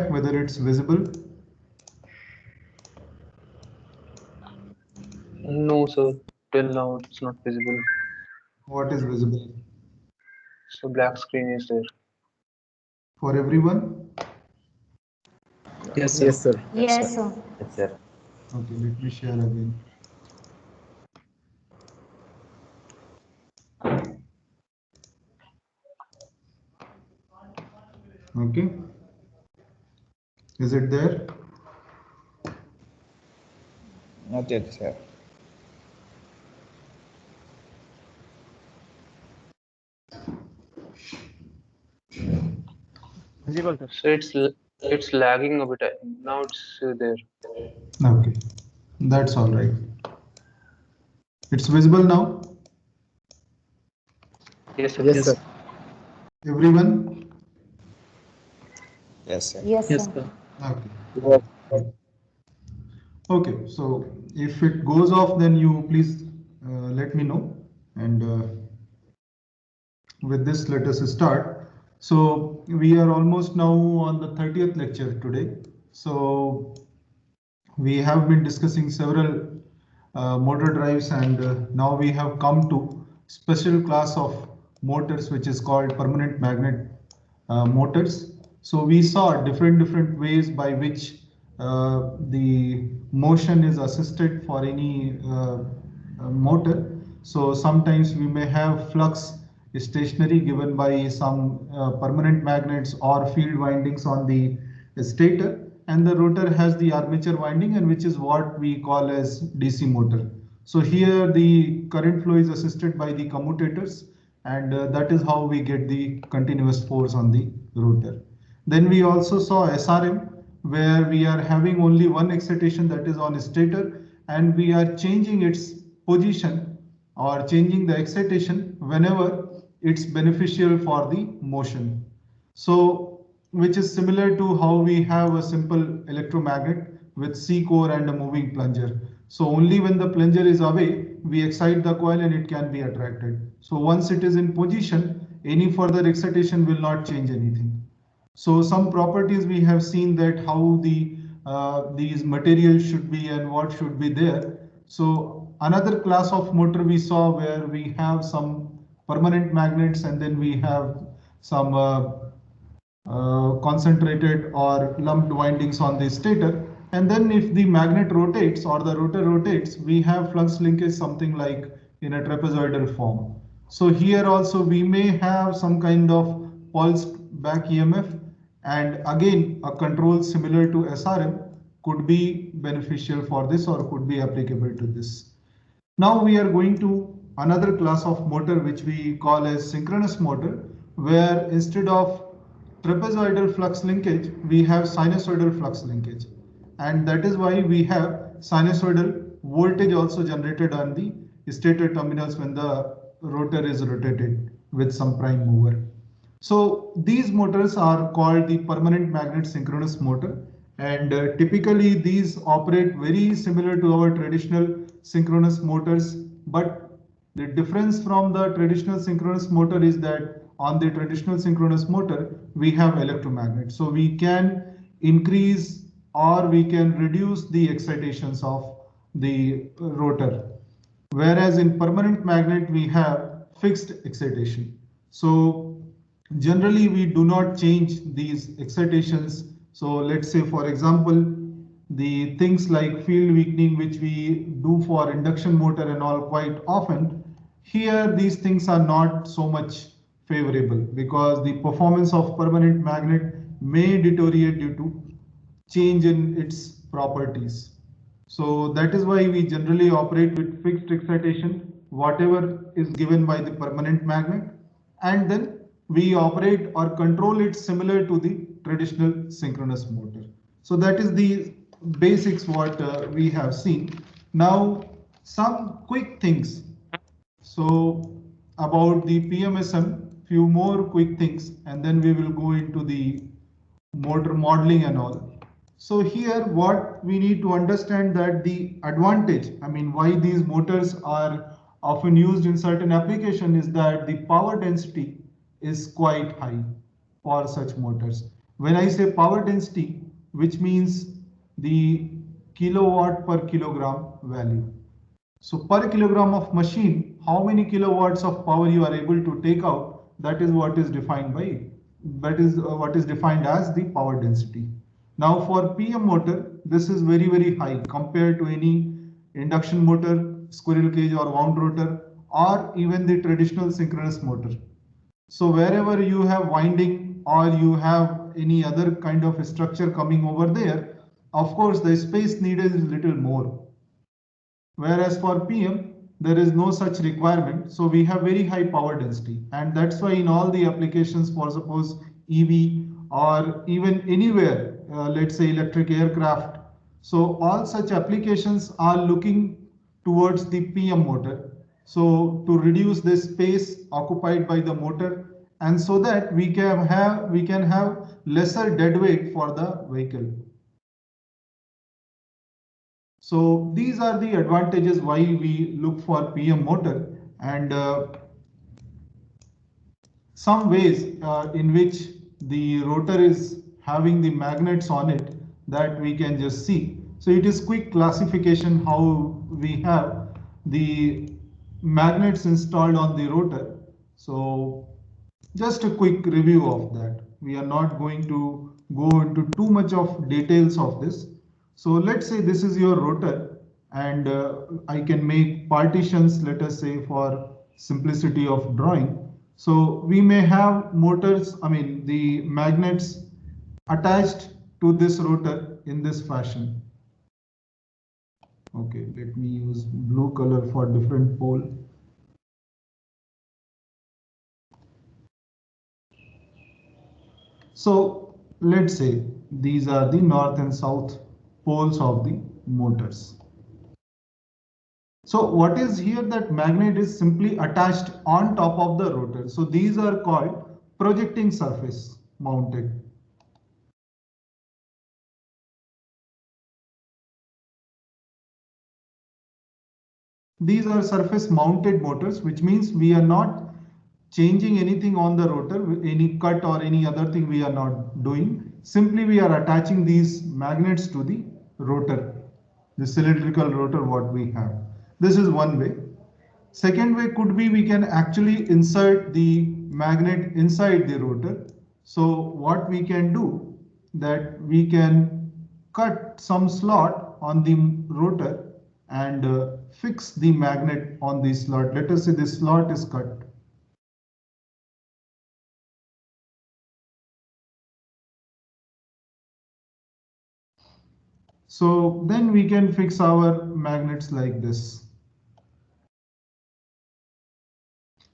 whether it's visible. No, sir. Till now, it's not visible. What is visible So black screen is there. for everyone? Yes, sir. Yes, sir. Yes, sir. Yes, sir. Okay, let me share again. Okay, is it there? Not yet, sir. Visible, sir. So it's lagging a bit. Now it's there. Okay, that's all right. It's visible now, Yes, sir. Yes, sir. everyone? Yes, sir. Yes, Yes, sir. sir. Okay. Okay, so if it goes off, then you please let me know. And with this, let us start. So we are almost now on the 30th lecture today. So we have been discussing several motor drives, and now we have come to special class of motors which is called permanent magnet motors. So we saw different ways by which the motion is assisted for any motor. So sometimes we may have flux stationary given by some permanent magnets or field windings on the stator, and the rotor has the armature winding, and which is what we call as DC motor. So here the current flow is assisted by the commutators, and that is how we get the continuous force on the rotor. Then we also saw SRM, where we are having only one excitation, that is on stator, and we are changing its position or changing the excitation whenever it's beneficial for the motion. So, which is similar to how we have a simple electromagnet with C core and a moving plunger. So only when the plunger is away, we excite the coil and it can be attracted. So once it is in position, any further excitation will not change anything. So some properties we have seen, that how these materials should be and what should be there. So another class of motor we saw where we have some permanent magnets, and then we have some concentrated or lumped windings on the stator. And then if the magnet rotates or the rotor rotates, we have flux linkage something like in a trapezoidal form. So here also we may have some kind of pulsed back EMF, and again a control similar to SRM could be beneficial for this or could be applicable to this. Now we are going to another class of motor which we call as synchronous motor, where instead of trapezoidal flux linkage, we have sinusoidal flux linkage. And that is why we have sinusoidal voltage also generated on the stator terminals when the rotor is rotated with some prime mover. So these motors are called the permanent magnet synchronous motor, and typically these operate very similar to our traditional synchronous motors, but the difference from the traditional synchronous motor is that on the traditional synchronous motor we have electromagnet, so we can increase or we can reduce the excitations of the rotor, whereas in permanent magnet we have fixed excitation. So generally we do not change these excitations. So let's say, for example, the things like field weakening which we do for induction motor and all quite often, here these things are not so much favorable because the performance of permanent magnet may deteriorate due to change in its properties. So that is why we generally operate with fixed excitation, whatever is given by the permanent magnet, and then we operate or control it similar to the traditional synchronous motor. So that is the basics what we have seen. Now some quick things. So about the PMSM, few more quick things, and then we will go into the motor modeling and all. So here what we need to understand, that the advantage, I mean why these motors are often used in certain application, is that the power density is quite high for such motors. When I say power density, which means the kilowatt per kilogram value. So per kilogram of machine, how many kilowatts of power you are able to take out, that is what is defined by, that is what is defined as the power density. Now for PM motor, this is very, very high compared to any induction motor, squirrel cage or wound rotor, or even the traditional synchronous motor. So wherever you have winding or you have any other kind of structure coming over there, of course the space needed is little more. Whereas for PM, there is no such requirement. So we have very high power density. And that's why in all the applications for suppose EV or even anywhere, let's say electric aircraft. So all such applications are looking towards the PM motor. So to reduce the space occupied by the motor, and so that we can have lesser dead weight for the vehicle. So these are the advantages why we look for PM motor, and some ways in which the rotor is having the magnets on it that we can just see. So it is quick classification how we have the magnets installed on the rotor. So just a quick review of that. We are not going to go into too much of details of this. So let's say this is your rotor, and I can make partitions, let us say for simplicity of drawing. So we may have motors, the magnets attached to this rotor in this fashion. Okay, let me use blue color for different pole. So let's say these are the north and south poles of the motors. So what is here, that magnet is simply attached on top of the rotor. So these are called projecting surface mounted. These are surface mounted motors, which means we are not changing anything on the rotor, any cut or any other thing we are not doing. Simply we are attaching these magnets to the rotor, the cylindrical rotor what we have. This is one way. Second way could be we can actually insert the magnet inside the rotor. So what we can do, that we can cut some slot on the rotor and fix the magnet on the slot. Let us say this slot is cut. So then we can fix our magnets like this.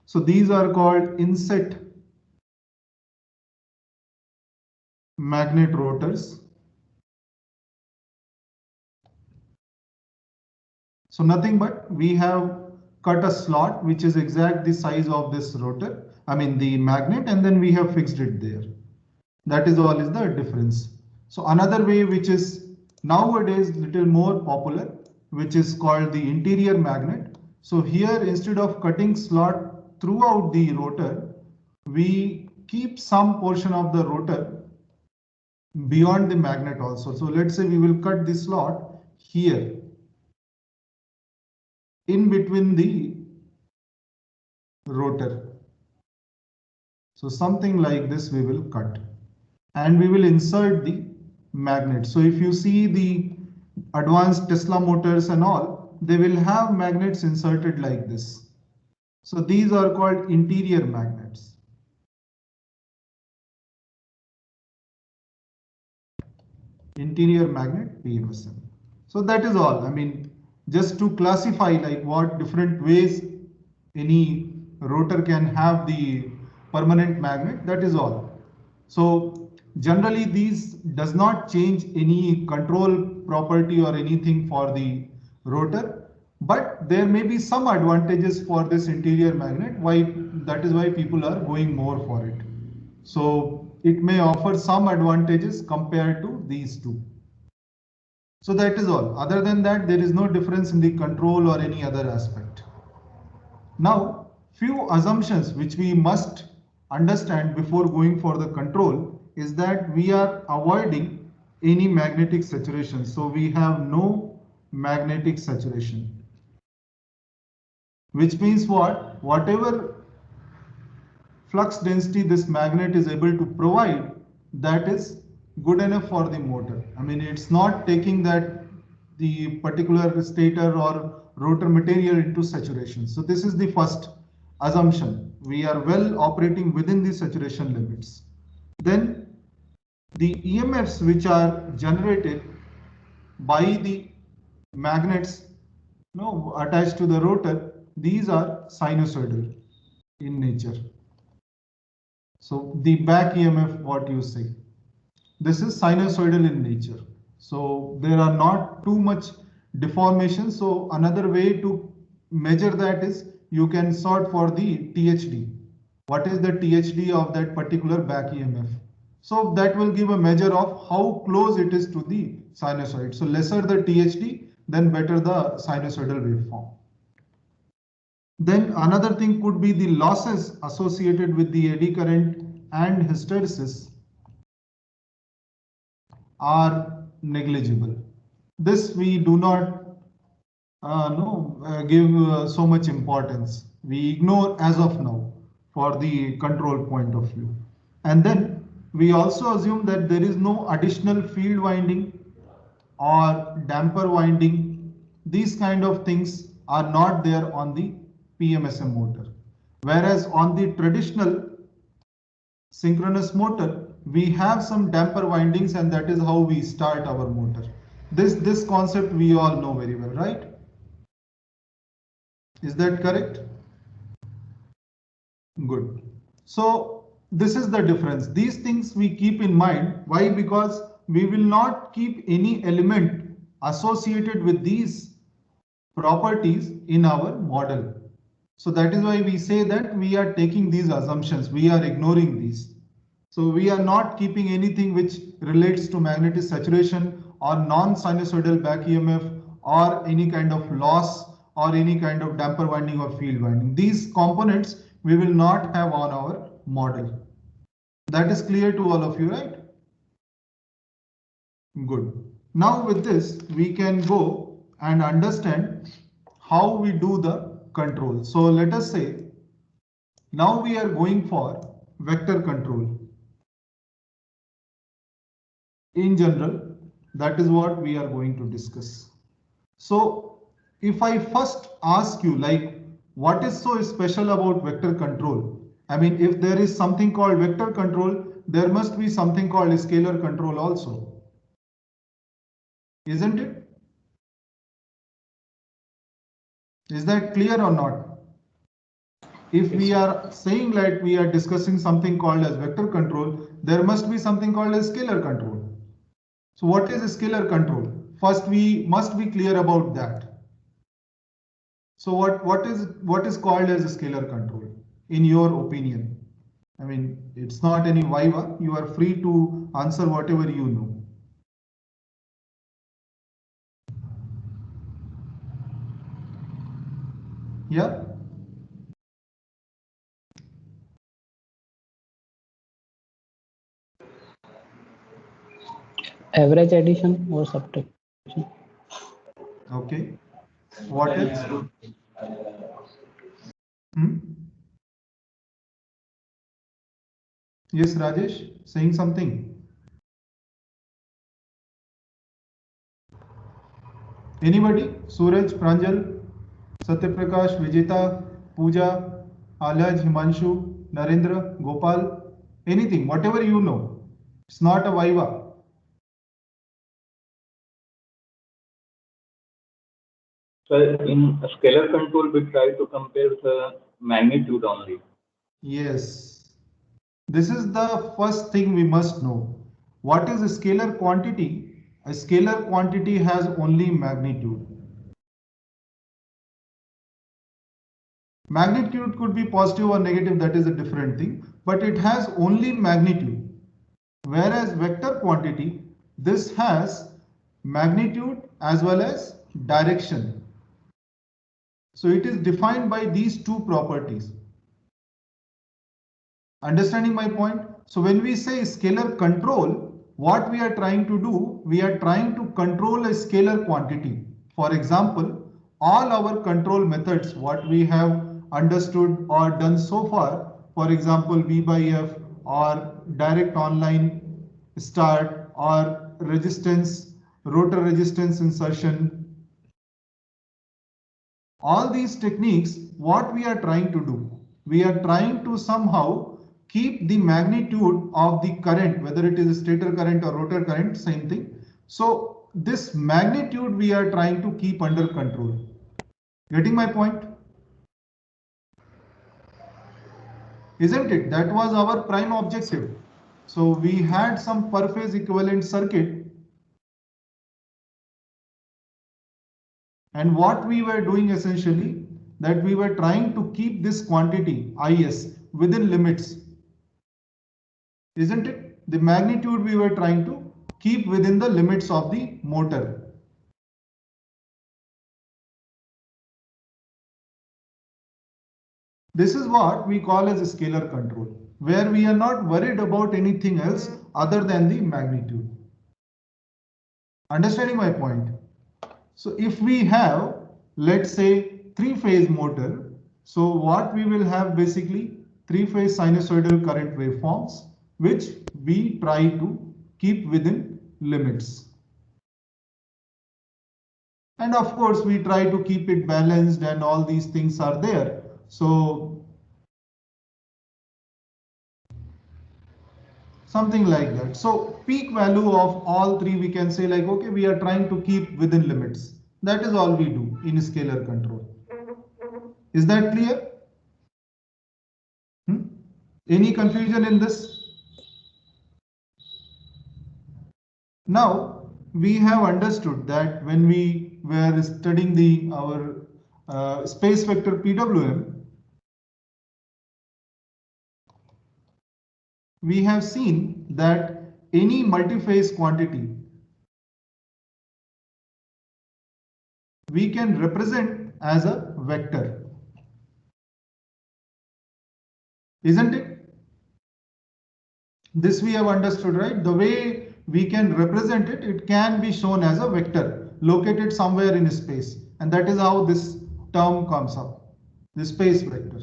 So these are called inset magnet rotors. So nothing but we have cut a slot which is exact the size of this rotor, the magnet, and then we have fixed it there. That is all is the difference. So another way which is nowadays little more popular, which is called the interior magnet. So here instead of cutting slot throughout the rotor, we keep some portion of the rotor beyond the magnet also. So let's say we will cut the slot here in between the rotor. So something like this we will cut, and we will insert the magnet. So if you see the advanced Tesla motors and all, they will have magnets inserted like this. So these are called interior magnets. Interior magnet PMSM. So that is all. Just to classify like what different ways any rotor can have the permanent magnet, that is all. So generally these does not change any control property or anything for the rotor, but there may be some advantages for this interior magnet. That is why people are going more for it. So it may offer some advantages compared to these two. So that is all. Other than that, there is no difference in the control or any other aspect. Now, few assumptions which we must understand before going for the control is that we are avoiding any magnetic saturation. So we have no magnetic saturation. Which means what? Whatever flux density this magnet is able to provide, that is good enough for the motor. I mean, it's not taking that the particular stator or rotor material into saturation. So this is the first assumption. We are well operating within the saturation limits. Then the EMFs which are generated by the magnets attached to the rotor, these are sinusoidal in nature. So the back EMF, what you say, this is sinusoidal in nature. So there are not too much deformation. So another way to measure that is you can sort for the THD. What is the THD of that particular back EMF? So that will give a measure of how close it is to the sinusoid. So lesser the THD, then better the sinusoidal waveform. Then another thing could be the losses associated with the eddy current and hysteresis are negligible. This we do not give so much importance. We ignore as of now for the control point of view. And then we also assume that there is no additional field winding or damper winding. These kind of things are not there on the PMSM motor. Whereas on the traditional synchronous motor, we have some damper windings, and that is how we start our motor. This concept we all know very well, right? Is that correct? Good. So this is the difference. These things we keep in mind. Why? Because we will not keep any element associated with these properties in our model. So that is why we say that we are taking these assumptions, we are ignoring these. So we are not keeping anything which relates to magnetic saturation or non-sinusoidal back EMF or any kind of loss or any kind of damper winding or field winding. These components we will not have on our model. That is clear to all of you, right? Good. Now with this, we can go and understand how we do the control. So let us say now we are going for vector control. In general, that is what we are going to discuss. So if I first ask you, like, what is so special about vector control? I mean, if there is something called vector control, there must be something called scalar control also. Isn't it? Is that clear or not? If we are saying like we are discussing something called as vector control, there must be something called as scalar control. So what is scalar control? First, we must be clear about that. So what is called as scalar control in your opinion? I mean, it's not any viva. You are free to answer whatever you know. Yeah. Average addition or subtraction. Okay. What else? Yes, Rajesh, saying something. Anybody? Suraj, Pranjal, Satyaprakash, Vijeta, Pooja, Alaj, Himanshu, Narendra, Gopal, anything, whatever you know. It's not a viva. So in scalar control, we try to compare the magnitude only. Yes. This is the first thing we must know. What is a scalar quantity? A scalar quantity has only magnitude. Magnitude could be positive or negative, that is a different thing, but it has only magnitude. Whereas vector quantity, this has magnitude as well as direction. So it is defined by these two properties. Understanding my point? So when we say scalar control, what we are trying to do, we are trying to control a scalar quantity. For example, all our control methods, what we have understood or done so far, for example, V by F or direct online start or resistance, rotor resistance insertion, all these techniques, what we are trying to do, we are trying to somehow keep the magnitude of the current, whether it is a stator current or rotor current, same thing. So this magnitude we are trying to keep under control. Getting my point? Isn't it? That was our prime objective. So we had some per phase equivalent circuit. And what we were doing essentially, that we were trying to keep this quantity Is within limits. Isn't it? The magnitude we were trying to keep within the limits of the motor. This is what we call as a scalar control, where we are not worried about anything else other than the magnitude. Understanding my point? So if we have, let's say, three-phase motor, so what we will have basically three-phase sinusoidal current waveforms, which we try to keep within limits. And of course, we try to keep it balanced and all these things are there. So something like that. So peak value of all three, we can say like, okay, we are trying to keep within limits. That is all we do in scalar control. Is that clear? Any confusion in this? Now we have understood that when we were studying our space vector PWM, we have seen that any multi-phase quantity we can represent as a vector. Isn't it? This we have understood, right? The way we can represent it, it can be shown as a vector located somewhere in space. And that is how this term comes up, the space vector.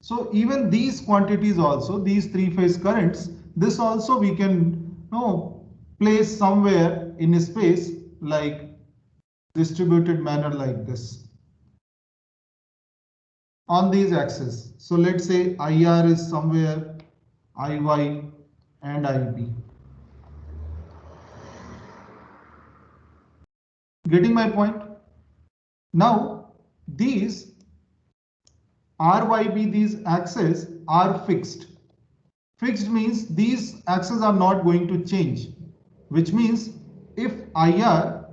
So even these quantities also, these three-phase currents, this also we can place somewhere in space like distributed manner like this on these axes. So let's say IR is somewhere, IY and IB. Getting my point? Now these RYB, these axes are fixed. Fixed means these axes are not going to change, which means if IR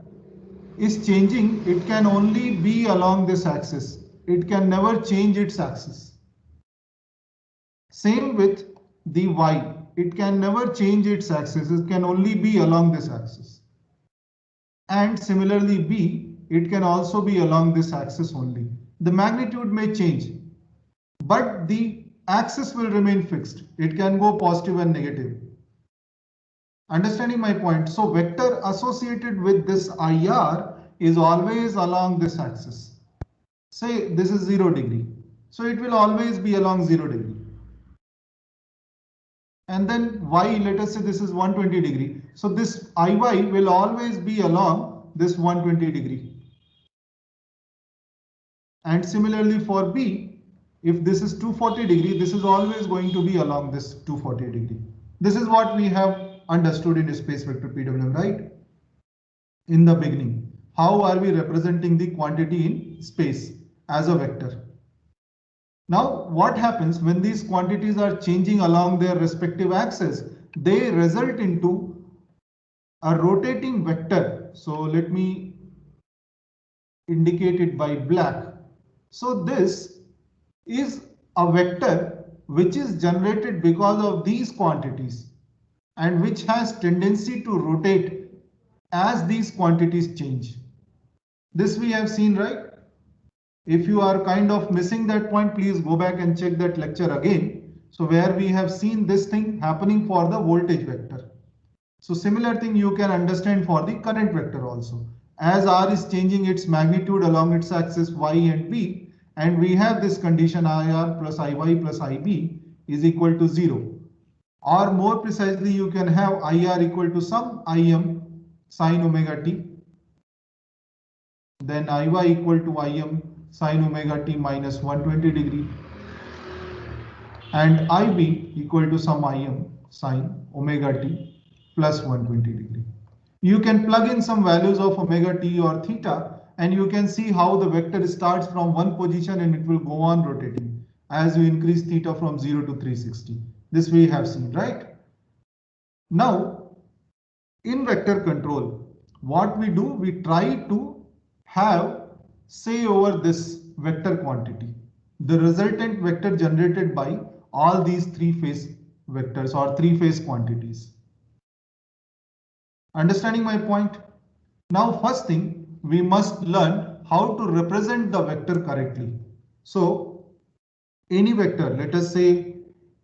is changing, it can only be along this axis. It can never change its axis. Same with the Y. It can never change its axis. It can only be along this axis. And similarly B, it can also be along this axis only. The magnitude may change, but the axis will remain fixed. It can go positive and negative. Understanding my point? So vector associated with this IR is always along this axis. Say this is 0 degree. So it will always be along 0 degree. And then Y, let us say this is 120 degree. So this IY will always be along this 120 degree. And similarly for B, if this is 240 degree, this is always going to be along this 240 degree. This is what we have understood in space vector PWM, right? In the beginning, how are we representing the quantity in space as a vector? Now, what happens when these quantities are changing along their respective axes? They result into a rotating vector. So let me indicate it by black. So this is a vector which is generated because of these quantities and which has tendency to rotate as these quantities change. This we have seen, right? If you are kind of missing that point, please go back and check that lecture again So where we have seen this thing happening for the voltage vector. So similar thing you can understand for the current vector also. As R is changing its magnitude along its axis y and b, and we have this condition IR plus IY plus IB is equal to 0. Or more precisely, you can have IR equal to some Im sine omega t, then Iy equal to Im sine omega t minus 120 degree, and Ib equal to some Im sine omega t plus 120 degree. You can plug in some values of omega t or theta, and you can see how the vector starts from one position and it will go on rotating as you increase theta from 0 to 360. This we have seen, right? Now, in vector control, what we do, we try to have say over this vector quantity, the resultant vector generated by all these three-phase vectors or three-phase quantities. Understanding my point? Now, first thing, we must learn how to represent the vector correctly. So, any vector, let us say,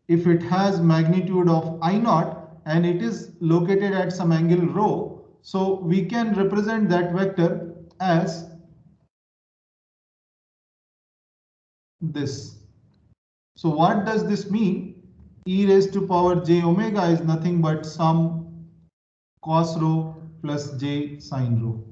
if it has magnitude of I naught and it is located at some angle rho, so we can represent that vector as this. So what does this mean? E raised to power j omega is nothing but some cos rho plus j sin rho.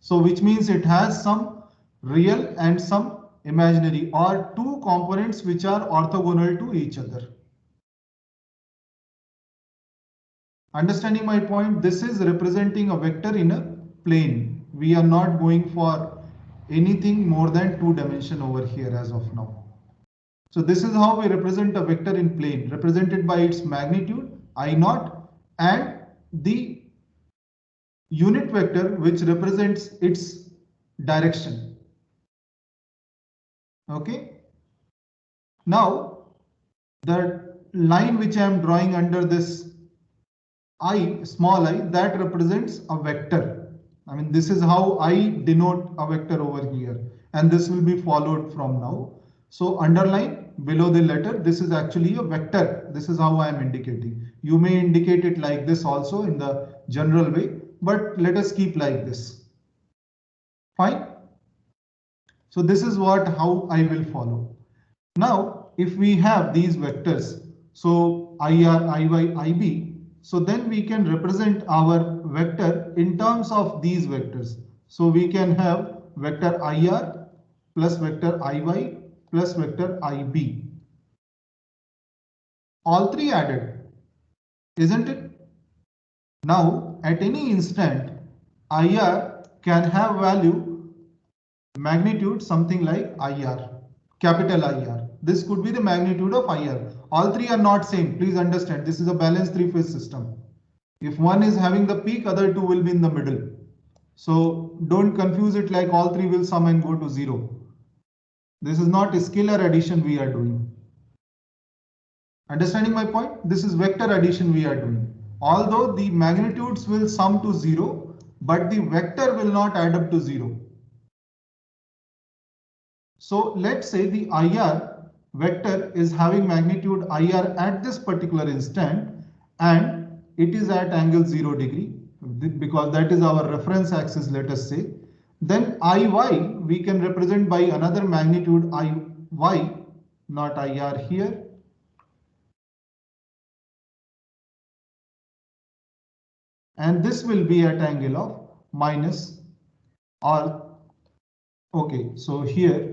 So which means it has some real and some imaginary, or two components which are orthogonal to each other. Understanding my point, this is representing a vector in a plane. We are not going for anything more than 2 dimension over here as of now. So this is how we represent a vector in plane, represented by its magnitude I naught and the unit vector which represents its direction. Okay. Now the line which I am drawing under this I, small I, that represents a vector. I mean, this is how I denote a vector over here, and this will be followed from now. So underline below the letter, this is actually a vector. This is how I am indicating. You may indicate it like this also in the general way, but let us keep like this. Fine. So this is how I will follow. Now, if we have these vectors, so IR, IY, IB, so then we can represent our vector in terms of these vectors. So we can have vector IR plus vector IY plus vector IB. All three added, isn't it? Now, at any instant, IR can have value magnitude something like IR, capital IR. This could be the magnitude of IR. All three are not same. Please understand, this is a balanced three-phase system. If one is having the peak, other two will be in the middle. So don't confuse it like all three will sum and go to 0. This is not a scalar addition we are doing. Understanding my point? This is vector addition we are doing. Although the magnitudes will sum to 0, but the vector will not add up to 0. So let's say the IR vector is having magnitude IR at this particular instant, and it is at angle 0 degree, because that is our reference axis, let us say. Then IY we can represent by another magnitude IY, not IR here. And this will be at angle of minus, or okay, so here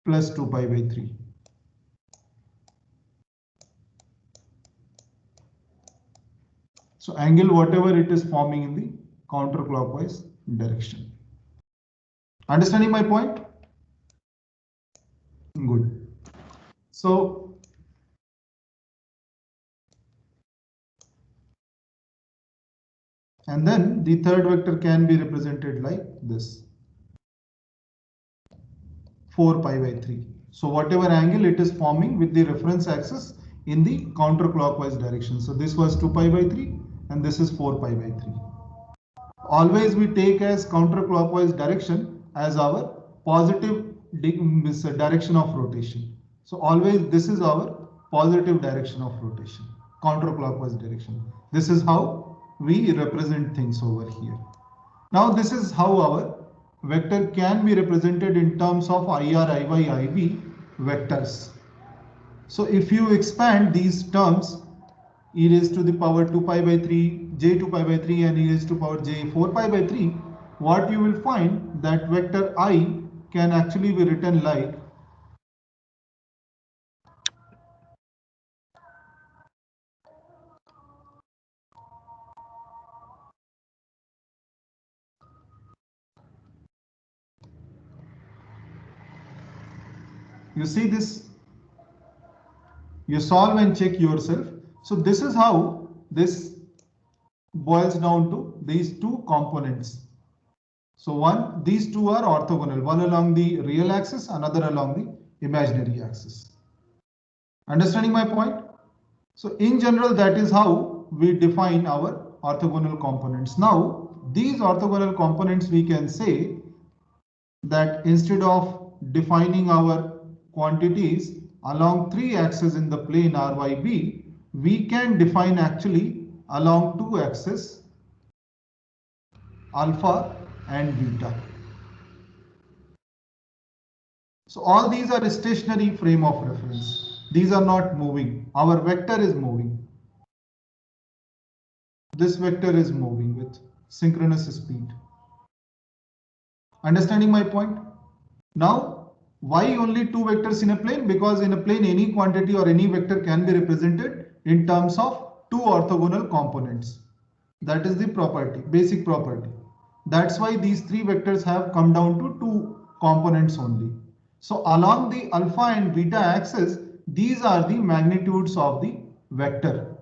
plus 2 pi by 3. So angle whatever it is forming in the counterclockwise direction. Understanding my point? Good. So and then the third vector can be represented like this, 4 pi by 3. So whatever angle it is forming with the reference axis in the counterclockwise direction. So this was 2 pi by 3 and this is 4 pi by 3. Always we take as counterclockwise direction as our positive direction of rotation. So always this is our positive direction of rotation, counterclockwise direction. This is how we represent things over here. Now this is how our vector can be represented in terms of IR, IY, IB vectors. So if you expand these terms, e raised to the power 2 pi by 3, j 2 pi by 3 and e raised to power j 4 pi by 3, what you will find that vector I can actually be written like you see this, you solve and check yourself. So this is how this boils down to these two components. So these two are orthogonal, one along the real axis, another along the imaginary axis. Understanding my point? So in general, that is how we define our orthogonal components. Now, these orthogonal components, we can say that instead of defining our quantities along three axes in the plane RYB, we can define actually along two axes, alpha and beta. So all these are a stationary frame of reference. These are not moving. Our vector is moving. This vector is moving with synchronous speed. Understanding my point? Now, why only two vectors in a plane? Because in a plane, any quantity or any vector can be represented in terms of two orthogonal components. That is the property, basic property. That's why these three vectors have come down to two components only. So along the alpha and beta axis, these are the magnitudes of the vector.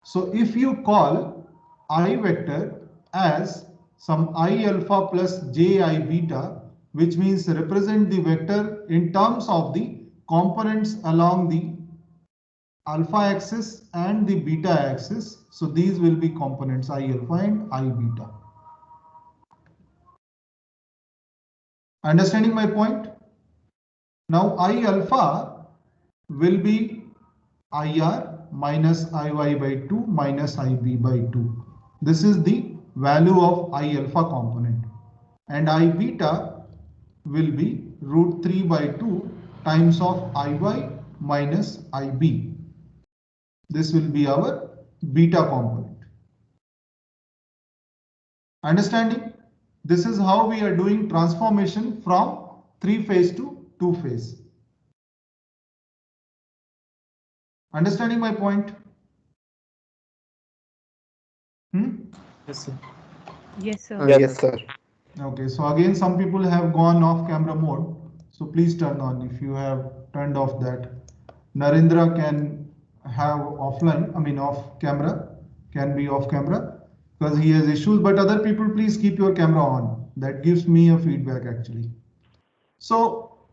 So if you call I vector as some I alpha plus j I beta, which means represent the vector in terms of the components along the alpha axis and the beta axis. So these will be components I alpha and I beta. Understanding my point? Now I alpha will be IR minus IY by 2 minus IB by 2. This is the value of I alpha component. And I beta will be root 3 by 2 times of IY minus IB. This will be our beta component. Understanding? This is how we are doing transformation from 3-phase to 2-phase. Understanding my point? Yes, sir. Yes, sir. Yes, sir. Okay, so again, some people have gone off camera mode. So please turn on if you have turned off that. Narendra can have offline, off camera, can be off camera because he has issues, but other people, please keep your camera on. That gives me a feedback actually. So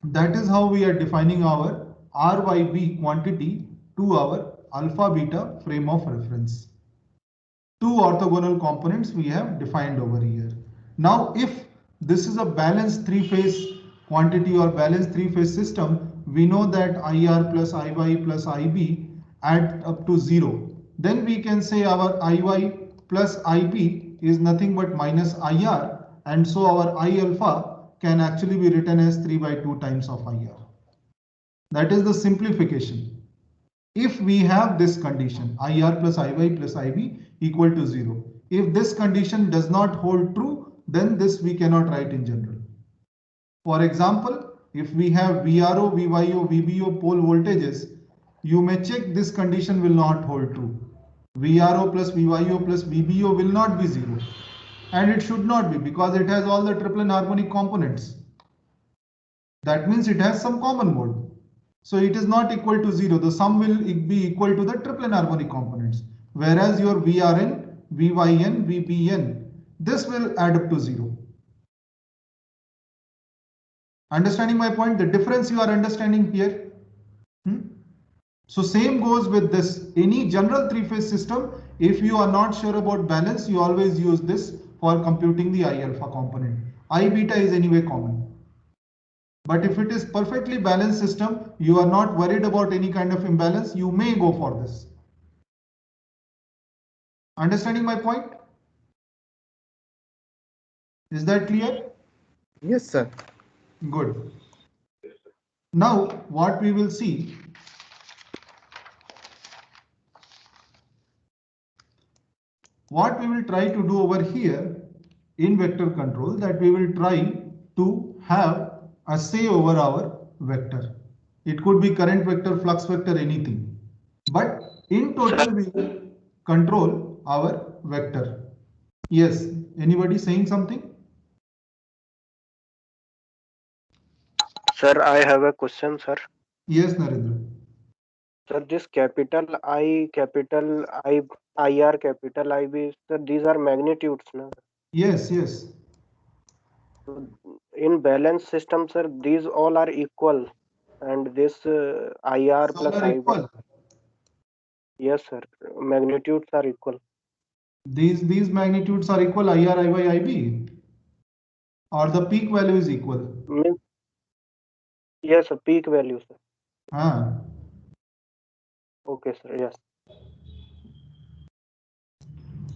that is how we are defining our RYB quantity to our alpha beta frame of reference. Two orthogonal components we have defined over here. Now, if this is a balanced three-phase quantity or balanced three-phase system, we know that IR plus IY plus IB add up to 0. Then we can say our IY plus IB is nothing but minus IR, and so our I alpha can actually be written as 3 by 2 times of IR. That is the simplification. If we have this condition, IR plus IY plus IB equal to 0. If this condition does not hold true, then this we cannot write in general. For example, if we have VRO, VYO, VBO pole voltages, you may check this condition will not hold true. VRO plus VYO plus VBO will not be 0. And it should not be because it has all the triplet harmonic components. That means it has some common mode. So it is not equal to 0. The sum will be equal to the triplet harmonic components. Whereas your VRN, VYN, VBN, this will add up to 0. Understanding my point? The difference you are understanding here? So same goes with this. Any general three-phase system, if you are not sure about balance, you always use this for computing the I alpha component. I beta is anyway common. But if it is perfectly balanced system, you are not worried about any kind of imbalance, you may go for this. Understanding my point? Is that clear? Yes, sir. Good. Now, what we will see, what we will try to do over here in vector control, that we will try to have a say over our vector. It could be current vector, flux vector, anything. But in total, we will control our vector. Yes, anybody saying something? Sir, I have a question, sir. Yes, Narendra. Sir, this capital I, IR, capital IB, sir, these are magnitudes, no? Yes, yes. In balance system, sir, these all are equal, and this IR All plus are IB. equal. Yes, sir, magnitudes are equal. These magnitudes are equal, IR, IY, IB, or the peak value is equal. Means, yes, sir, peak value, sir. Ah. Okay, sir, yes.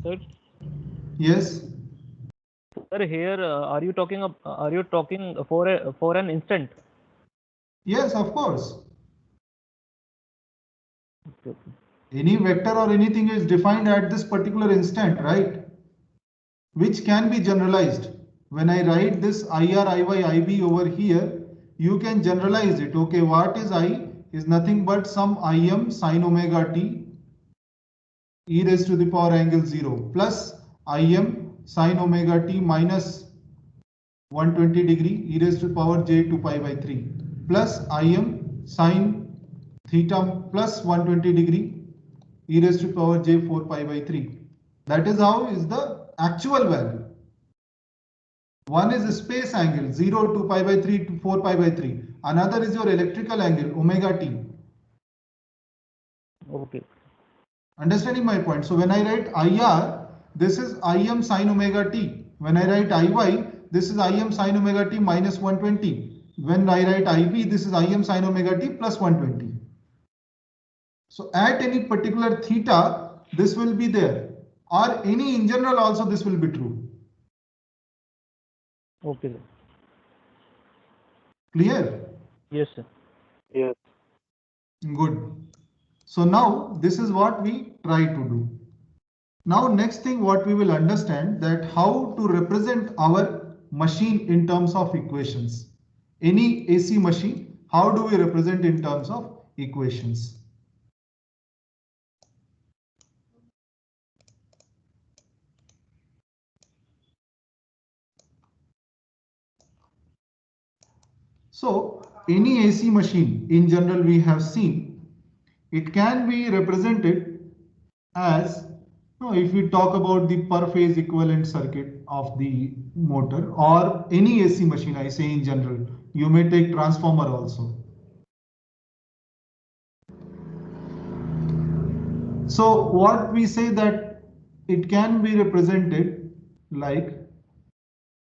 Sir, Yes. sir, here are you talking for an instant? Yes, of course. Okay. Any vector or anything is defined at this particular instant, right? Which can be generalized. When I write this IR, IY, IB over here, you can generalize it. Okay, what is I? Is nothing but some Im sine omega t e raised to the power angle 0 plus Im sine omega t minus 120 degree e raised to the power j 2 pi by 3 plus Im sine theta plus 120 degree e raised to the power j 4 pi by 3. That is how is the actual value. One is the space angle 0 to pi by 3 to 4 pi by 3. Another is your electrical angle omega t. Okay. Understanding my point? So when I write IR, this is Im sine omega t. When I write IY, this is Im sine omega t minus 120. When I write IB, this is Im sine omega t plus 120. So at any particular theta, this will be there, or any in general also this will be true. Okay, sir. Clear? Yes, sir. Yes. Good. So now this is what we try to do. Now next thing what we will understand that how to represent our machine in terms of equations. Any AC machine, how do we represent in terms of equations? So any AC machine in general we have seen, it can be represented as, if we talk about the per phase equivalent circuit of the motor or any AC machine, I say in general, you may take transformer also. So what we say that it can be represented like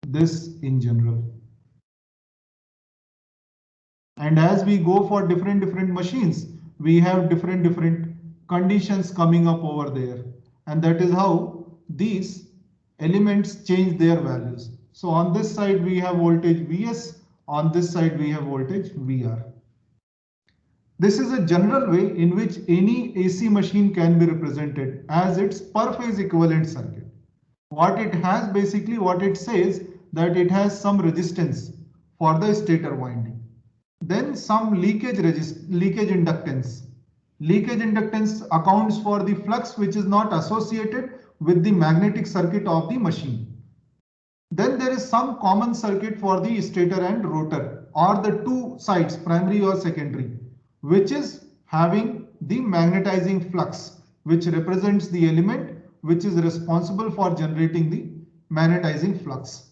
this in general. And as we go for different machines, we have different conditions coming up over there. And that is how these elements change their values. So on this side, we have voltage Vs. On this side, we have voltage Vr. This is a general way in which any AC machine can be represented as its per phase equivalent circuit. What it has basically, what it says that it has some resistance for the stator winding. Then some leakage inductance. Leakage inductance accounts for the flux which is not associated with the magnetic circuit of the machine. Then there is some common circuit for the stator and rotor, or the two sides, primary or secondary, which is having the magnetizing flux, which represents the element which is responsible for generating the magnetizing flux.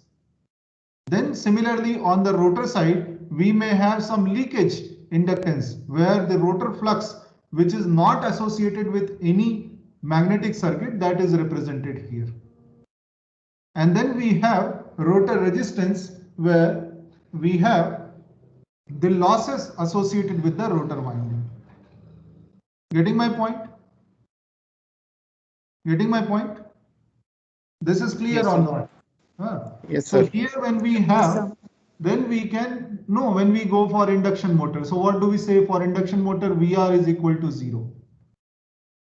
Then similarly on the rotor side, we may have some leakage inductance where the rotor flux which is not associated with any magnetic circuit, that is represented here. And then we have rotor resistance where we have the losses associated with the rotor winding. Getting my point? Getting my point? This is clear Yes, or sir. not? Huh? Yes, So sir. here when we have, then we can know when we go for induction motor. So what do we say for induction motor? VR is equal to 0.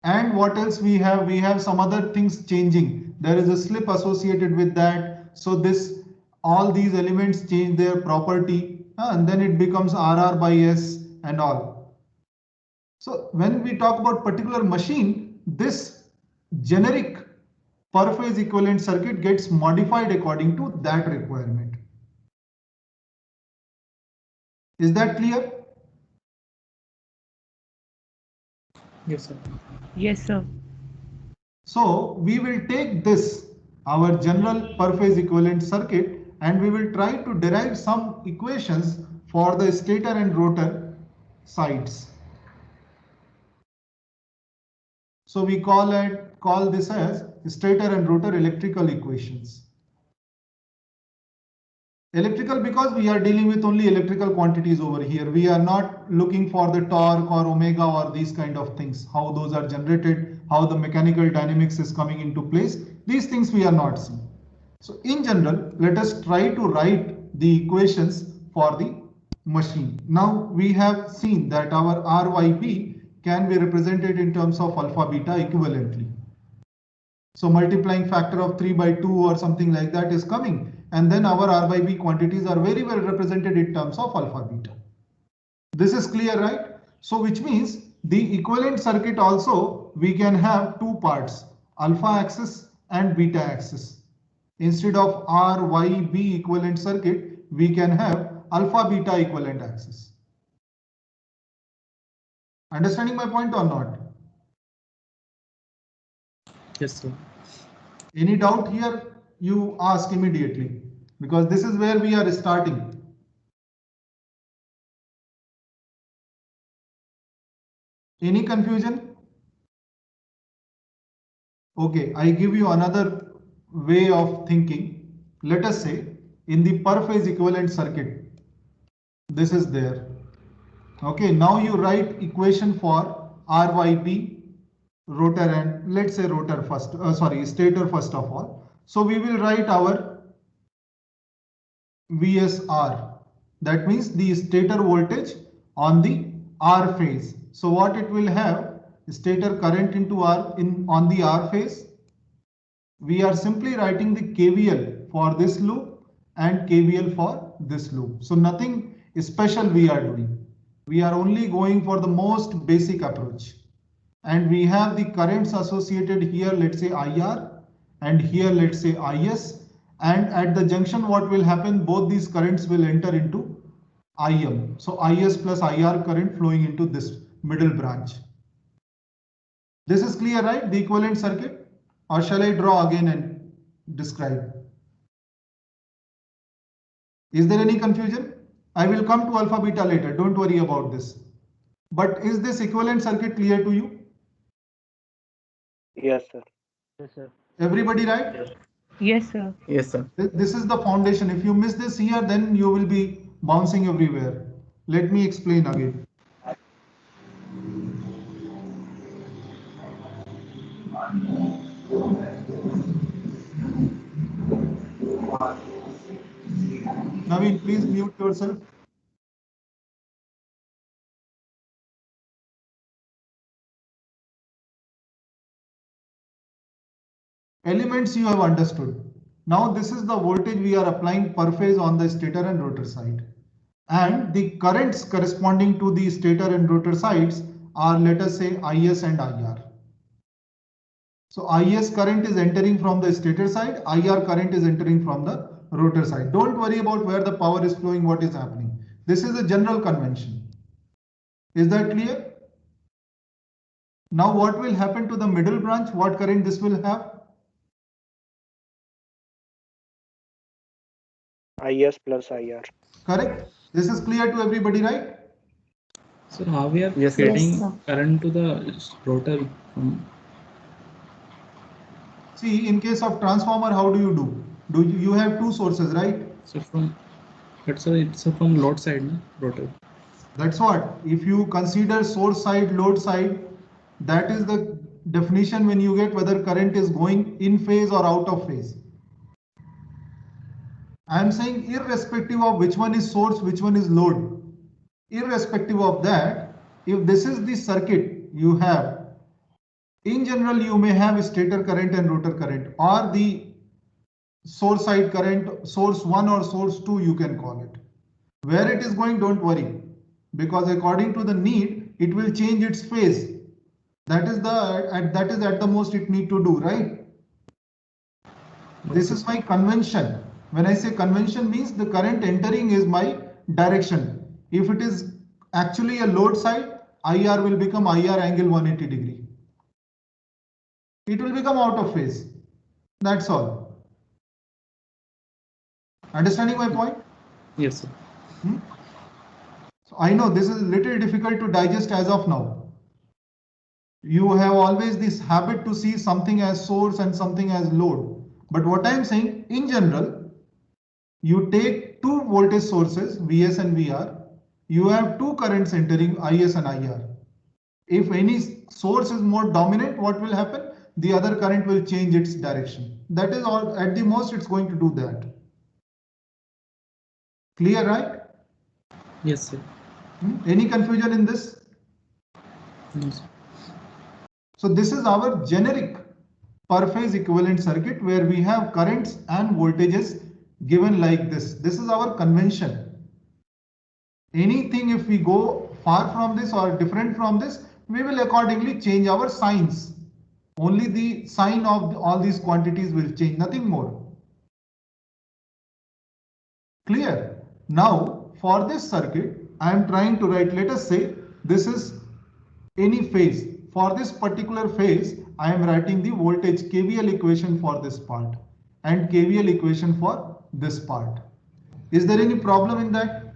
And what else we have? We have some other things changing. There is a slip associated with that. So this, all these elements change their property, and then it becomes RR by S and all. So when we talk about particular machine, this generic per phase equivalent circuit gets modified according to that requirement. Is that clear? Yes, sir. Yes, sir. So we will take this, our general per phase equivalent circuit, and we will try to derive some equations for the stator and rotor sides. So we call this as stator and rotor electrical equations. Electrical because we are dealing with only electrical quantities over here. We are not looking for the torque or omega or these kind of things, how those are generated, how the mechanical dynamics is coming into place. These things we are not seeing. So in general, let us try to write the equations for the machine. Now we have seen that our RYP can be represented in terms of alpha beta equivalently. So multiplying factor of 3 by 2 or something like that is coming. And then our R by B quantities are very well represented in terms of alpha beta. This is clear, right? So which means the equivalent circuit also we can have two parts, alpha axis and beta axis. Instead of R, Y, B equivalent circuit, we can have alpha beta equivalent axis. Understanding my point or not? Yes, sir. Any doubt here? You ask immediately, because this is where we are starting. Any confusion? Okay, I give you another way of thinking. Let us say in the per phase equivalent circuit, this is there. Okay, now you write equation for RYP, rotor, and let's say rotor first, stator first of all. So we will write our VSR. That means the stator voltage on the R phase. So what it will have, stator current into on the R phase. We are simply writing the KVL for this loop and KVL for this loop. So nothing special we are doing. We are only going for the most basic approach. And we have the currents associated here, let's say IR, and here let's say IS. And at the junction, what will happen? Both these currents will enter into IM. So IS plus IR current flowing into this middle branch. This is clear, right? The equivalent circuit. Or shall I draw again and describe? Is there any confusion? I will come to alpha beta later. Don't worry about this. But is this equivalent circuit clear to you? Yes, sir. Yes, sir. Everybody right? Yes, sir. Yes, sir. This is the foundation. If you miss this here, then you will be bouncing everywhere. Let me explain again. Naveen, please mute yourself. Elements you have understood. Now this is the voltage we are applying per phase on the stator and rotor side. And the currents corresponding to the stator and rotor sides are, let us say, IS and IR. So IS current is entering from the stator side, IR current is entering from the rotor side. Don't worry about where the power is flowing, what is happening. This is a general convention. Is that clear? Now what will happen to the middle branch? What current this will have? IS plus IR. Correct? This is clear to everybody, right? So how we are Yes, sir. Yes, feeding sir. current to the rotor from See, in case of transformer, how do? You have two sources, right? so from But sir, it's from load side, no? Rotor. That's what. If you consider source side, load side, that is the definition when you get whether current is going in phase or out of phase. I am saying irrespective of which one is source, which one is load. Irrespective of that, if this is the circuit you have, in general, you may have stator current and rotor current, or the source side current, source 1 or source 2, you can call it. Where it is going, don't worry, because according to the need, it will change its phase. That is at the most it need to do, right? This is my convention. When I say convention, means the current entering is my direction. If it is actually a load side, IR will become IR angle 180 degree. It will become out of phase. That's all. Understanding my point? Yes, sir. So I know this is a little difficult to digest as of now. You have always this habit to see something as source and something as load. But what I am saying, in general, you take two voltage sources, Vs and Vr. You have two currents entering, Is and Ir. If any source is more dominant, what will happen? The other current will change its direction. That is all. At the most, it's going to do that. Clear, right? Yes, sir. Any confusion in this? No, sir. So this is our generic per phase equivalent circuit where we have currents and voltages given like this. This is our convention. Anything if we go far from this or different from this, we will accordingly change our signs. Only the sign of all these quantities will change, nothing more. Clear? Now for this circuit, I am trying to write, let us say this is any phase. For this particular phase, I am writing the voltage KVL equation for this part and KVL equation for this part. Is there any problem in that?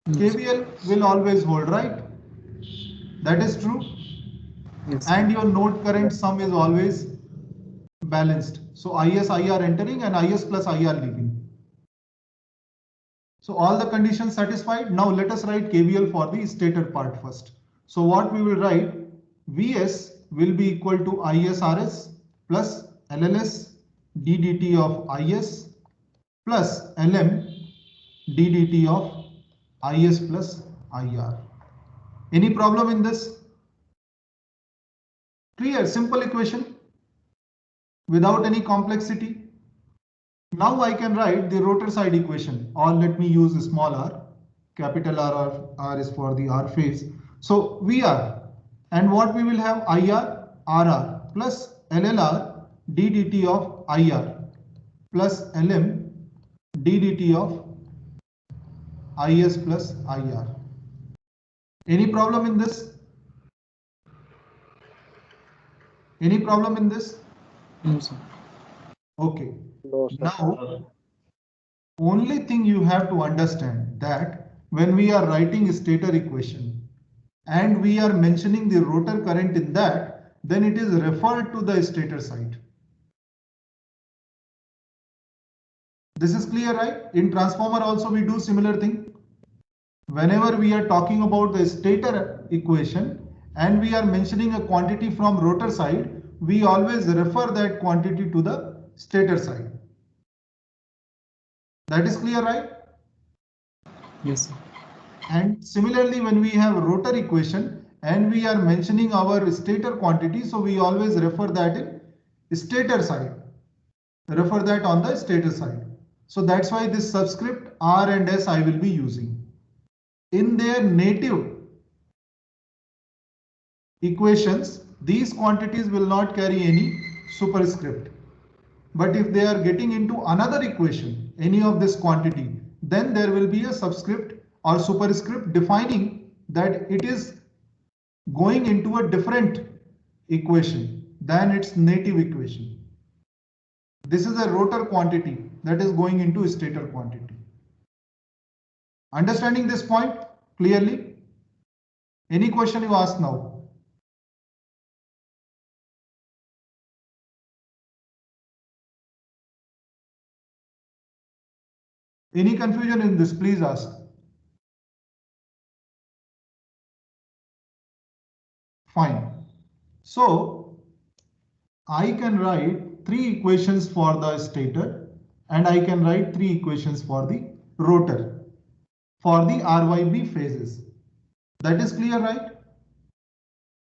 KVL will always hold, right? That is true. Yes. And your node current sum is always balanced. So IS, IR entering and IS plus IR leaving. So all the conditions satisfied. Now let us write KVL for the stator part first. So what we will write, Vs will be equal to ISRS plus LLS ddt of Is plus Lm ddt of Is plus IR. Any problem in this? Clear, simple equation without any complexity. Now I can write the rotor side equation, or let me use a small r, capital R is for the R phase. So VR, and what we will have IR, RR plus LLR ddt of IR plus LM ddt of IS plus IR. Any problem in this? Any problem in this? No, sir. Okay. No, sir. Now, only thing you have to understand that when we are writing stator equation and we are mentioning the rotor current in that, then it is referred to the stator side. This is clear, right? In transformer also we do similar thing. Whenever we are talking about the stator equation and we are mentioning a quantity from rotor side, we always refer that quantity to the stator side. That is clear, right? Yes, sir. And similarly, when we have rotor equation and we are mentioning our stator quantity, so we always refer that in stator side. Refer that on the stator side. So that's why this subscript R and S I will be using. In their native equations, these quantities will not carry any superscript. But if they are getting into another equation, any of this quantity, then there will be a subscript or superscript defining that it is going into a different equation than its native equation. This is a rotor quantity that is going into a stator quantity. Understanding this point clearly? Any question you ask now? Any confusion in this, please ask. Fine. So I can write 3 equations for the stator and I can write 3 equations for the rotor for the RYB phases. That is clear, right?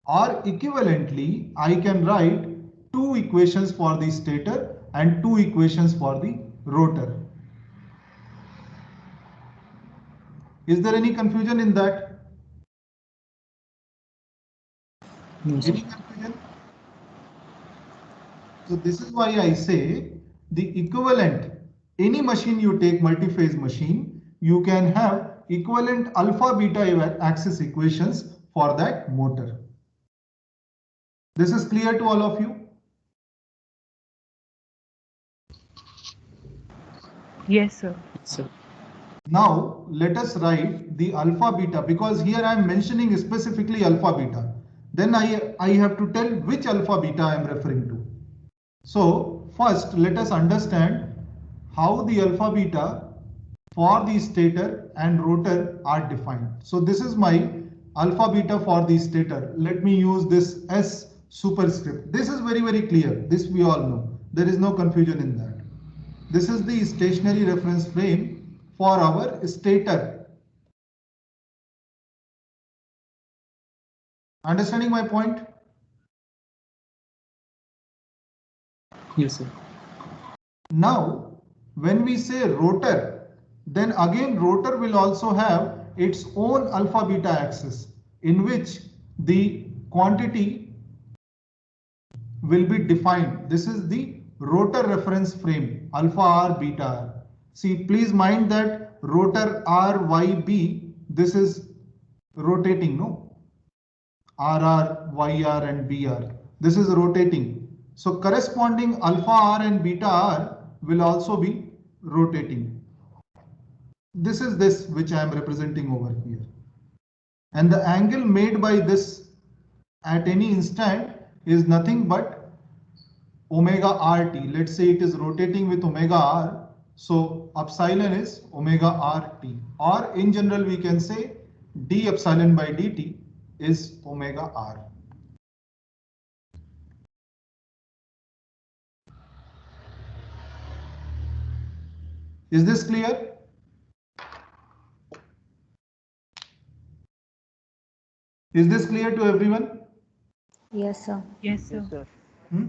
Or equivalently, I can write 2 equations for the stator and 2 equations for the rotor. Is there any confusion in that? No, sir. Any confusion? So this is why I say the equivalent, any machine you take, multi-phase machine, you can have equivalent alpha beta axis equations for that motor. This is clear to all of you? Yes, sir. Sir. Now let us write the alpha beta, because here I am mentioning specifically alpha beta. Then I have to tell which alpha beta I am referring to. So first let us understand how the alpha beta for the stator and rotor are defined. So this is my alpha beta for the stator. Let me use this S superscript. This is very, very clear. This we all know. There is no confusion in that. This is the stationary reference frame for our stator. Understanding my point? Yes, sir. Now, when we say rotor, then again rotor will also have its own alpha beta axis in which the quantity will be defined. This is the rotor reference frame, alpha R, beta R. See, please mind that rotor RYB, this is rotating, no? RR, YR and BR. This is rotating. So corresponding alpha R and beta R will also be rotating. This is this which I am representing over here. And the angle made by this at any instant is nothing but omega RT. Let's say it is rotating with omega R. So epsilon is omega RT. Or in general we can say d epsilon by dt is omega R. Is this clear? Is this clear to everyone? Yes, sir. Yes, sir. Yes, sir.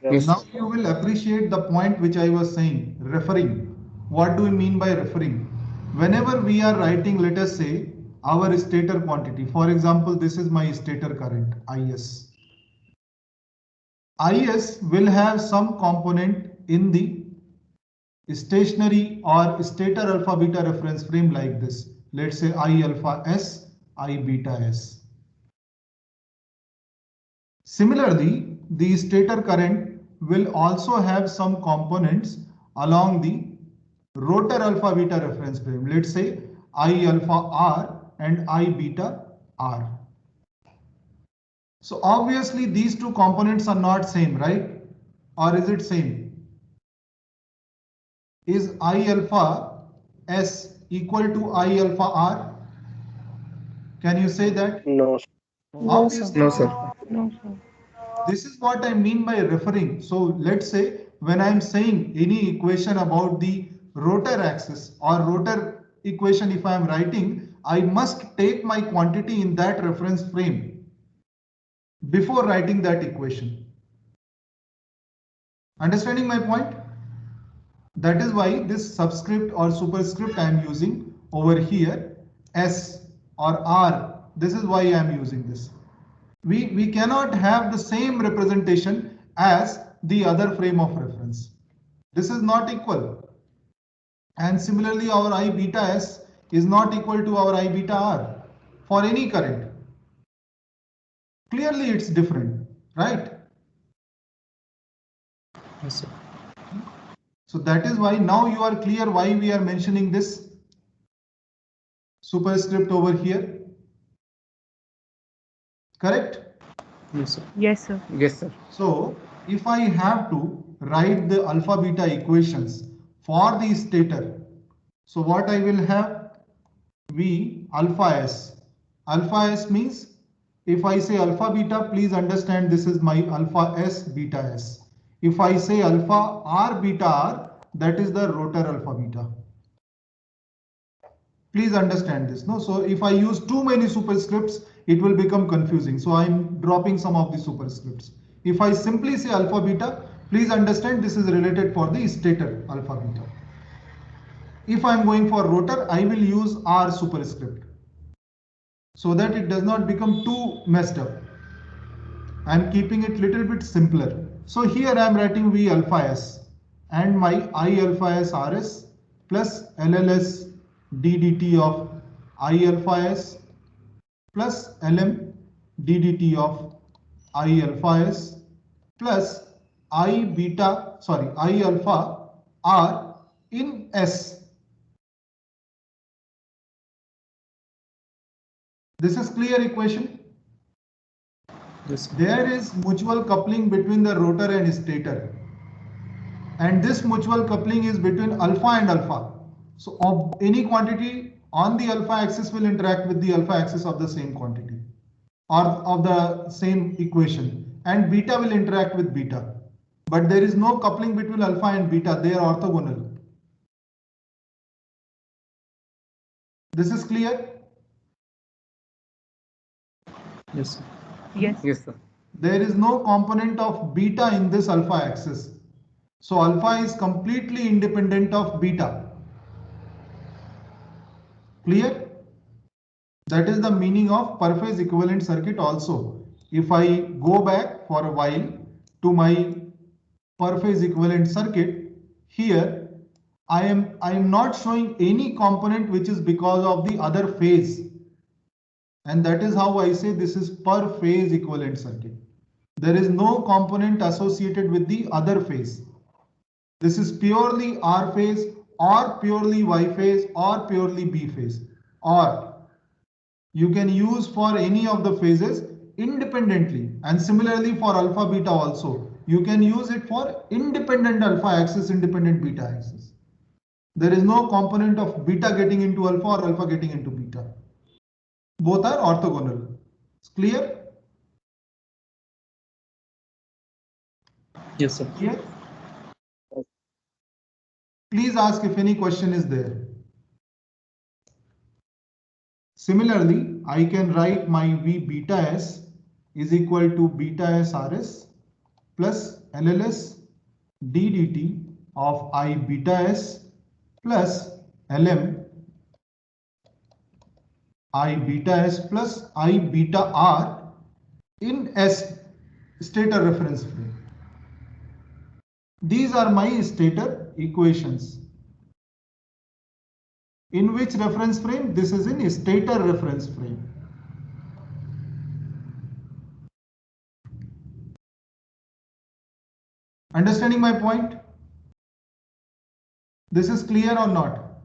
Yes, Now sir. you will appreciate the point which I was saying, referring. What do we mean by referring? Whenever we are writing, let us say, our stator quantity. For example, this is my stator current, IS. IS will have some component in the stationary or stator alpha beta reference frame like this. Let's say I alpha S, I beta S. Similarly, the stator current will also have some components along the rotor alpha beta reference frame. Let's say I alpha R and I beta R. So obviously these two components are not same, right? Or is it same? Is I alpha S equal to I alpha R? Can you say that? No. No, sir. Obviously, No, sir. No, sir. this is what I mean by referring. So let's say when I'm saying any equation about the rotor axis or rotor equation, if I'm writing, I must take my quantity in that reference frame before writing that equation. Understanding my point? That is why this subscript or superscript I am using over here, S or R. This is why I am using this. We cannot have the same representation as the other frame of reference. This is not equal. And similarly, our I beta S is not equal to our I beta R for any current. Clearly, it's different, right? Yes, sir. So that is why now you are clear why we are mentioning this superscript over here. Correct? Yes, sir. Yes, sir. Yes, sir. So if I have to write the alpha beta equations for the stator So what I will have, V alpha S. Alpha S means if I say alpha beta, please understand this is my alpha S beta S. If I say alpha R beta R, that is the rotor alpha beta. Please understand this. No, so if I use too many superscripts, it will become confusing. So I'm dropping some of the superscripts. If I simply say alpha beta, please understand this is related for the stator alpha beta. If I'm going for rotor, I will use R superscript so that it does not become too messed up. I'm keeping it little bit simpler. So here I'm writing V alpha S and my I alpha S RS plus LLS ddt of I alpha S plus LM ddt of I alpha S plus I alpha R in S. This is clear equation. Yes, sir. There is mutual coupling between the rotor and stator. And this mutual coupling is between alpha and alpha. So of any quantity on the alpha axis will interact with the alpha axis of the same quantity or of the same equation, and beta will interact with beta. But there is no coupling between alpha and beta, they are orthogonal. This is clear? Yes, sir. Yes. Yes, sir. There is no component of beta in this alpha axis. So alpha is completely independent of beta. Clear? That is the meaning of per phase equivalent circuit also. If I go back for a while to my per phase equivalent circuit, here I am not showing any component which is because of the other phase. And that is how I say this is per phase equivalent circuit. There is no component associated with the other phase. This is purely R phase or purely Y phase or purely B phase, or you can use for any of the phases independently. And similarly for alpha beta also, you can use it for independent alpha axis, independent beta axis. There is no component of beta getting into alpha or alpha getting into beta. Both are orthogonal. It's clear? Yes, sir. Clear? Please ask if any question is there. Similarly, I can write my V beta S is equal to beta S RS plus LLS ddt of I beta S plus LM I beta S plus I beta R in S stator reference frame. These are my stator equations. In which reference frame? This is in stator reference frame. Understanding my point? This is clear or not?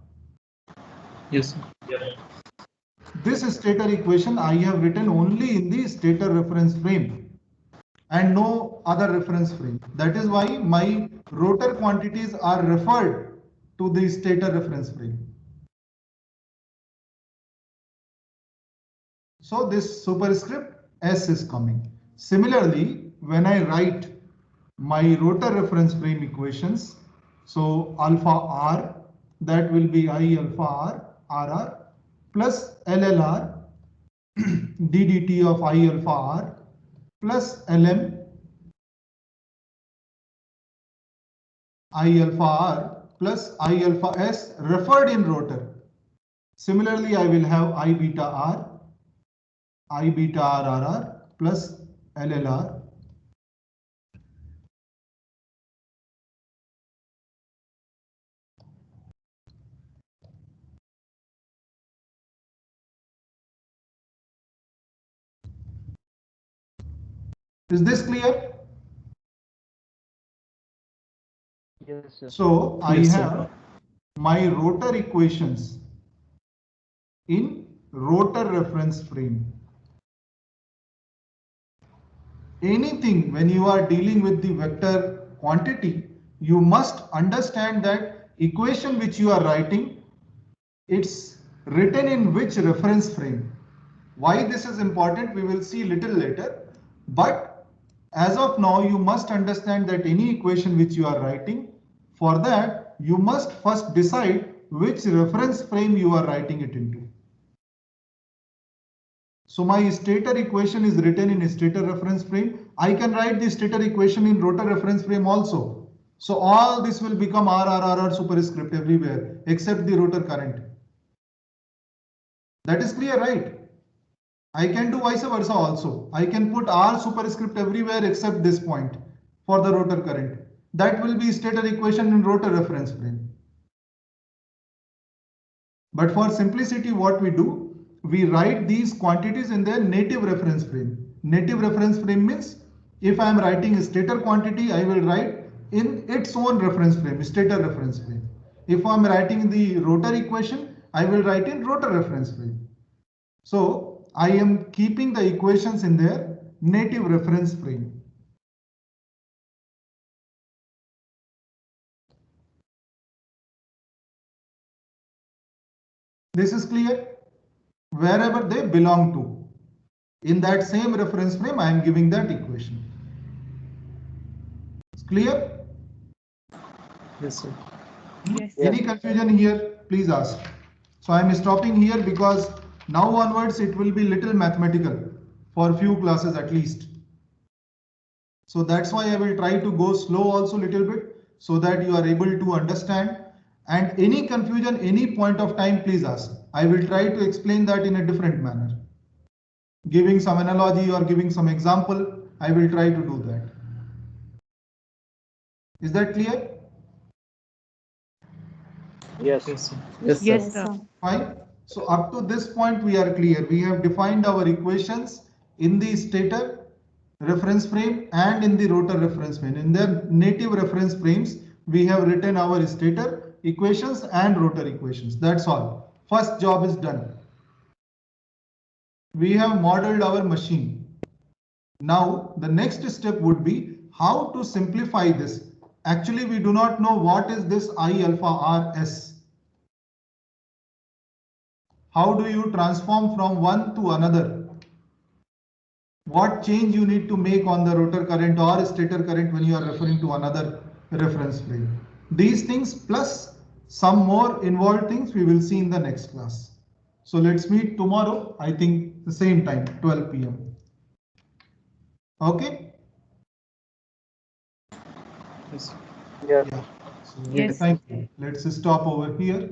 Yes, sir. Yes. This stator equation I have written only in the stator reference frame and no other reference frame. That is why my rotor quantities are referred to the stator reference frame. So this superscript S is coming. Similarly, when I write my rotor reference frame equations, so alpha R, that will be I alpha R, RR plus LLR ddt of I alpha R plus LM I alpha R plus I alpha S referred in rotor. Similarly, I will have I beta R, I beta RRR plus LLR Is this clear? Yes, sir. So I Yes, sir. have my rotor equations in rotor reference frame. Anything when you are dealing with the vector quantity, you must understand that equation which you are writing it's written in which reference frame. Why this is important, we will see little later. But as of now, you must understand that any equation which you are writing, for that, you must first decide which reference frame you are writing it into. So my stator equation is written in a stator reference frame. I can write the stator equation in rotor reference frame also. So all this will become RRRR superscript everywhere except the rotor current. That is clear, right? I can do vice versa also. I can put R superscript everywhere except this point for the rotor current. That will be stator equation in rotor reference frame. But for simplicity, what we do, we write these quantities in their native reference frame. Native reference frame means if I am writing a stator quantity, I will write in its own reference frame, stator reference frame. If I am writing the rotor equation, I will write in rotor reference frame. So I am keeping the equations in their native reference frame. This is clear? Wherever they belong to. In that same reference frame, I am giving that equation. It's clear? Yes, sir. Yes. Any confusion here? Please ask. So I am stopping here because now onwards it will be little mathematical for few classes at least. So that's why I will try to go slow also little bit so that you are able to understand. And any confusion, any point of time, please ask. I will try to explain that in a different manner. Giving some analogy or giving some example, I will try to do that. Is that clear? Yes. Yes, sir. Yes, Yes, sir. sir. Fine. So up to this point we are clear. We have defined our equations in the stator reference frame and in the rotor reference frame. In their native reference frames, we have written our stator equations and rotor equations. That's all. First job is done. We have modeled our machine. Now the next step would be how to simplify this. Actually, we do not know what is this I alpha RS. How do you transform from one to another? What change you need to make on the rotor current or stator current when you are referring to another reference frame? These things plus some more involved things we will see in the next class. So let's meet tomorrow, I think the same time, 12 p.m. Okay? Yes. Yes. Yeah. So Yes. thank you. Let's stop over here.